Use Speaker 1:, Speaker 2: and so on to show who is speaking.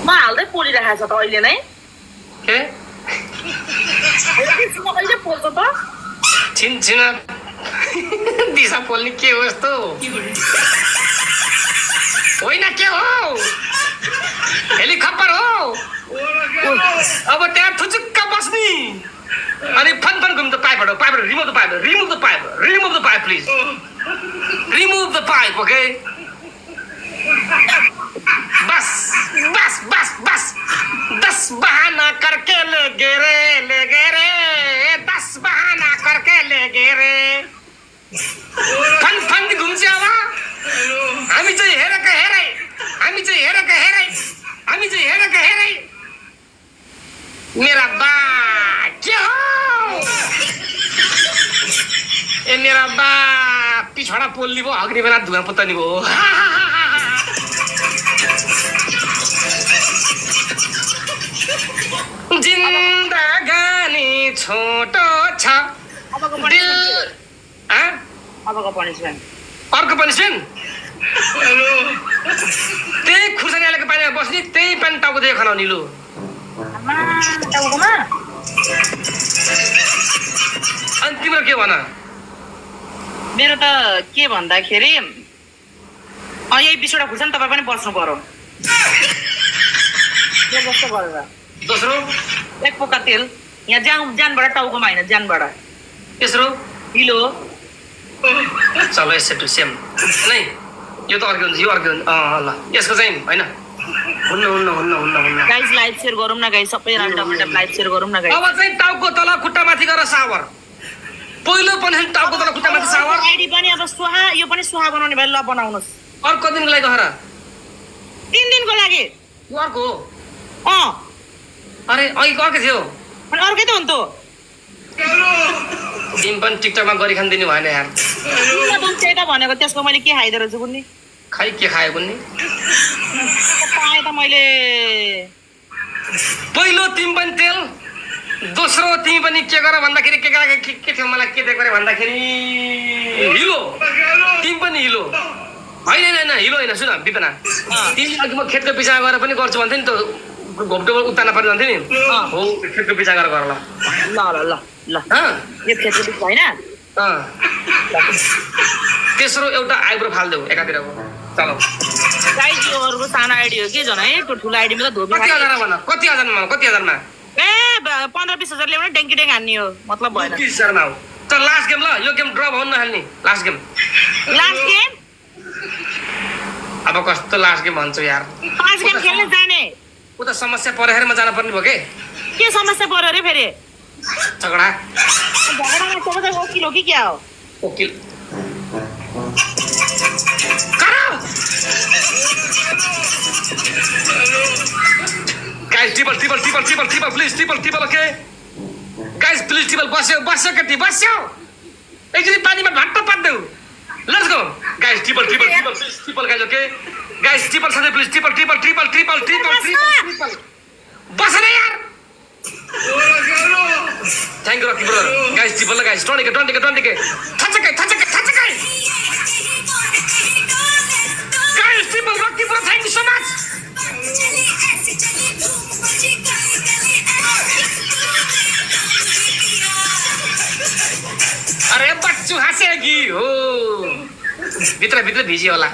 Speaker 1: म हाल्दै पोलिरहेको छ त अहिले नै
Speaker 2: के
Speaker 1: कहिले पोल्छ त
Speaker 2: छिनछिन दिशा पोल्ने के हो यस्तो होइन के हो हेलिकप्टर हो अब त्यहाँ थुचुक्क बस्ने अनि फन घुम्नु त पाइपबाट remove the pipe please remove the pipe okay बस बस बस बस 10 बहाना करके ले गए रे 10 बहाना करके ले गए रे फन घुम्छ अब हामी चाहिँ हेरेकै हेरै मेरा बा के हो ए मेरा बा पिछाडा पोल्ने भयो अग्नि बेला धुवा पुत्तानी भयो जिन्दगानी छोटो छ
Speaker 1: अबको पनिसमेन्ट
Speaker 2: अर्को पनिसमेन्ट त्यही खुर्सानी हालेको पानीमा बस्ने त्यही पानी टाउको दिए खनाउने लु अनि तिम्रो के भन
Speaker 1: मेरो त के भन्दाखेरि यही 20 वटा खुर्सानी तपाईँ पनि बस्नु पर्यो जस्तो गरेर
Speaker 2: दोस्रो
Speaker 1: एक पोका तेल यहाँ ज्यानबाट टाउकोमा होइन ज्यानबाट
Speaker 2: तेस्रो
Speaker 1: हिलो
Speaker 2: चलो यसो टु सेम नै यो त अर्को हुन्छ यो अर्को हुन्छ ल यसको चाहिँ होइन हुन्न
Speaker 1: गाइस लाइभ शेयर गरौँ न गाइस सबै रान्डम लाइभ शेयर गरौँ न गाइस
Speaker 2: अब चाहिँ टाउको तल खुट्टा माथि गरेर सावर पहिलो पनि टाउको तल खुट्टा माथि सावर
Speaker 1: आइडी पनि अब सुहा यो पनि सुहा बनाउने भए ल बनाउनुस्
Speaker 2: अर्को दिनको लागि गएर
Speaker 1: 3 दिनको लागि
Speaker 2: यो अर्को
Speaker 1: अरे
Speaker 2: अर्को थियो
Speaker 1: अनि अर्कै त हो नि त
Speaker 2: तिमी पनि टिकटकमा गरी खान दिनु भएन यार
Speaker 1: त्यही त भनेको त्यसको मैले के खाइदिएर रहेछु कुन्नी
Speaker 2: खै के खायो कुन्नी
Speaker 1: पाएँ त मैले
Speaker 2: पहिलो तिमी पनि तेल दोस्रो तिमी पनि के गर भन्दाखेरि के थियो मलाई के दिएको रे भन्दाखेरि हिलो तिमी पनि हिलो होइन हिलो होइन सुन विपना तिमी अघि म खेतको पिछा गएर पनि गर्छु भन्थ्यो नि त घोप्टोबाट उत्तान पर्ने भन्थ्यो नि हो खेतको पिछा गरेर गर ल
Speaker 1: ल यो खेतको पिछा होइन
Speaker 2: तेस्रो एउटा आइब्रो फाल्देऊ एकातिरको चलो
Speaker 1: गाइस यो अरूको सानो आइडी हो कि जन है त्यो ठुलो आइडीमा त धोबी
Speaker 2: कति हजारमा
Speaker 1: ए 15-20 हजार ल्याउन डेङ्की हान्ने हो मतलब भएन
Speaker 2: 30 हजारमा हो त लास्ट गेम ल यो गेम ड्र भयो नहाल्ने लास्ट गेम अब कस्तो लास्ट गेम भन्छु यार
Speaker 1: 5 गेम खेल्न जाने
Speaker 2: उता समस्या परेर म जान पर्ने भयो
Speaker 1: के समस्या पर्यो रे फेरि
Speaker 2: झगडा
Speaker 1: वकिल हो कि क्या हो
Speaker 2: वकिल Guys, triple, please, triple, okay? Guys, please, triple, बस्यो केटी बस्यो एकचोटि पानीमा भट्ट पार्देऊ let's go guys triple please, triple guys, okay? Guys, triple साथै प्लिज ट्रिपल बस न यार thank you Rocky brother guys triple ल गाइस डोन्ट टेक थचकै guys triple Rocky brother thank you so much अरे बच्चू हाँसेगी हो भित्र भित्र भिजे होला